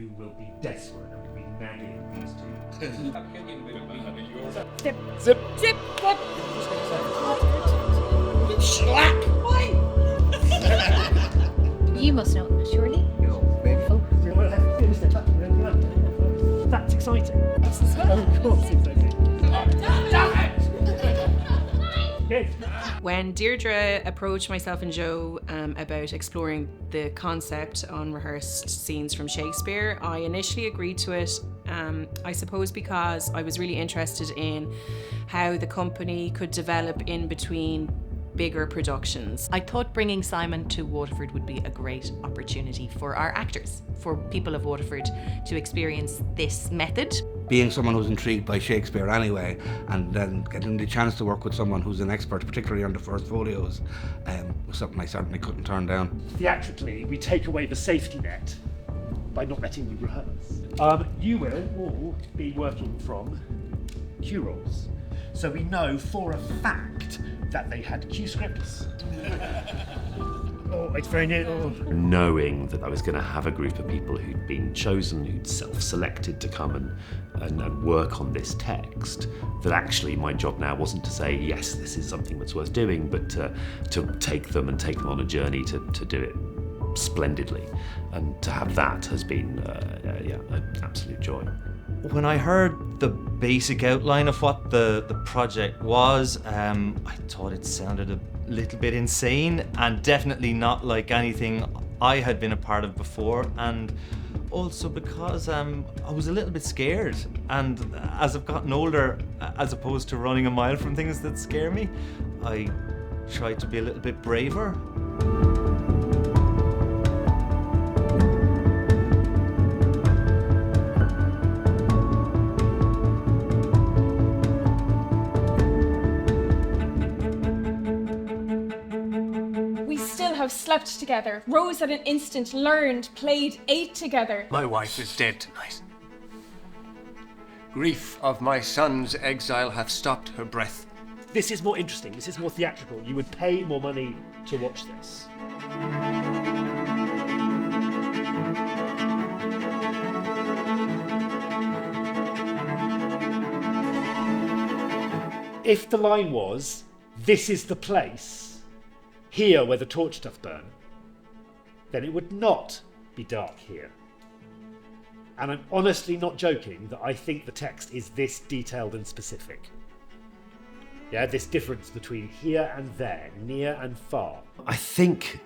who will be desperate and will be nagging these two. Zip. Zip. Zip. What? Slack! Why? You must know it, surely? No, maybe. Oh. Well, have to finish the touch. That's exciting. Of course it's exciting. Damn it! Good. When Deirdre approached myself and Joe about exploring the concept unrehearsed scenes from Shakespeare, I initially agreed to it, I suppose because I was really interested in how the company could develop in between bigger productions. I thought bringing Simon to Waterford would be a great opportunity for our actors, for people of Waterford to experience this method. Being someone who's intrigued by Shakespeare anyway, and then getting the chance to work with someone who's an expert, particularly on the first folios, was something I certainly couldn't turn down. Theatrically, we take away the safety net by not letting you rehearse. You will all be working from cue rolls. So we know for a fact that they had cue scripts. Oh, it's very near. Oh. Knowing that I was going to have a group of people who'd been chosen, who'd self-selected to come and work on this text, that actually my job now wasn't to say, yes, this is something that's worth doing, but to take them on a journey to do it splendidly. And to have that has been an absolute joy. When I heard the basic outline of what the project was, I thought it sounded a little bit insane and definitely not like anything I had been a part of before, and also because I was a little bit scared, and as I've gotten older, as opposed to running a mile from things that scare me, I tried to be a little bit braver. Slept together, rose at an instant, learned, played, ate together. My wife is dead tonight. Grief of my son's exile hath stopped her breath. This is more interesting, this is more theatrical. You would pay more money to watch this. If the line was, "This is the place, here where the torch doth burn," then it would not be dark here. And I'm honestly not joking that I think the text is this detailed and specific. Yeah, this difference between here and there, near and far. I think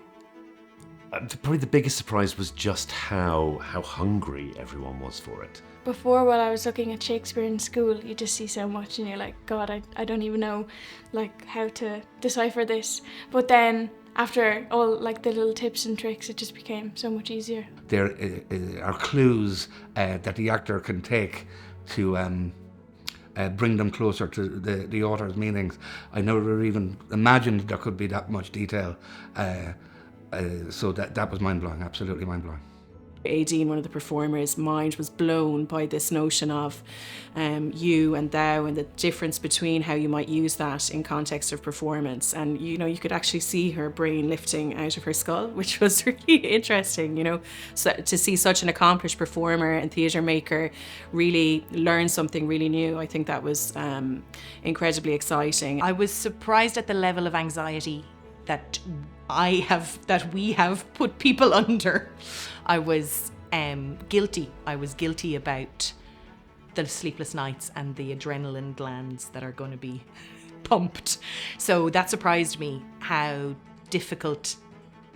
probably the biggest surprise was just how hungry everyone was for it. Before, while I was looking at Shakespeare in school, you just see so much and you're like, God, I don't even know how to decipher this. But then after all the little tips and tricks, it just became so much easier. There are clues that the actor can take to bring them closer to the author's meanings. I never even imagined there could be that much detail. So that was mind-blowing, absolutely mind-blowing. Aideen, one of the performers' mind was blown by this notion of you and thou and the difference between how you might use that in context of performance. And you could actually see her brain lifting out of her skull, which was really interesting, so to see such an accomplished performer and theatre maker really learn something really new. I think that was incredibly exciting. I was surprised at the level of anxiety that we have put people under. I was guilty. I was guilty about the sleepless nights and the adrenaline glands that are going to be pumped. So that surprised me, how difficult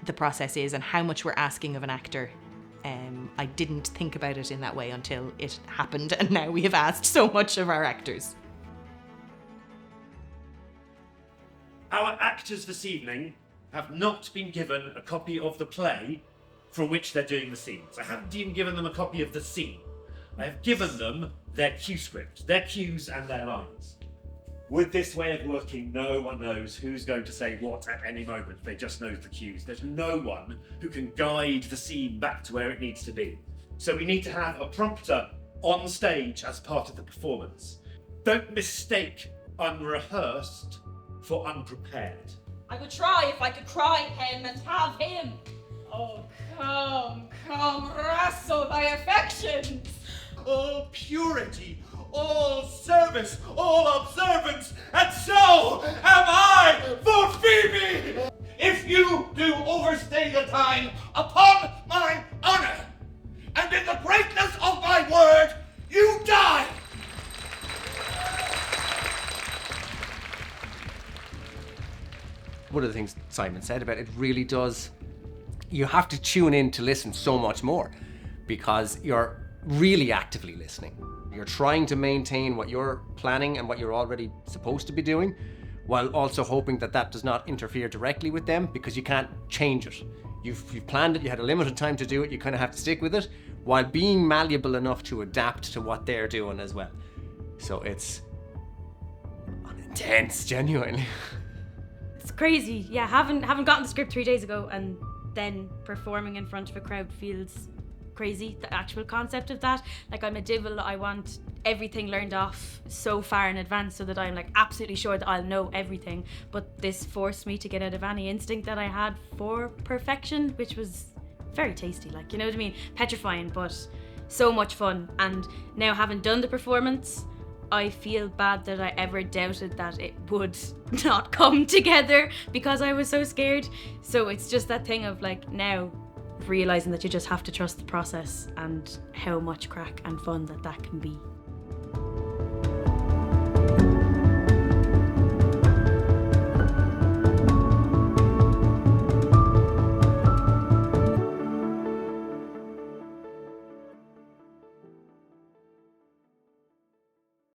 the process is and how much we're asking of an actor. I didn't think about it in that way until it happened, and now we have asked so much of our actors. Our actors this evening have not been given a copy of the play from which they're doing the scenes. I haven't even given them a copy of the scene. I have given them their cue script, their cues and their lines. With this way of working, no one knows who's going to say what at any moment. They just know the cues. There's no one who can guide the scene back to where it needs to be. So we need to have a prompter on stage as part of the performance. Don't mistake unrehearsed for unprepared. I would try if I could cry him and have him. Oh, come, wrestle thy affections. All purity, all service, all observance, and so am I for Phoebe! If you do overstay the time, upon my honor, and in the greatness of my word, you die! One of the things Simon said about it really does, you have to tune in to listen so much more because you're really actively listening. You're trying to maintain what you're planning and what you're already supposed to be doing, while also hoping that that does not interfere directly with them because you can't change it. You've planned it, you had a limited time to do it, you kind of have to stick with it, while being malleable enough to adapt to what they're doing as well. So it's intense, genuinely. It's crazy. Yeah, haven't gotten the script 3 days ago, and then performing in front of a crowd feels crazy. The actual concept of that, like I'm a divil, I want everything learned off so far in advance so that I'm like absolutely sure that I'll know everything. But this forced me to get out of any instinct that I had for perfection, which was very tasty, like, you know what I mean? Petrifying, but so much fun. And now having done the performance, I feel bad that I ever doubted that it would not come together because I was so scared. So it's just that thing of like now realizing that you just have to trust the process and how much crack and fun that can be.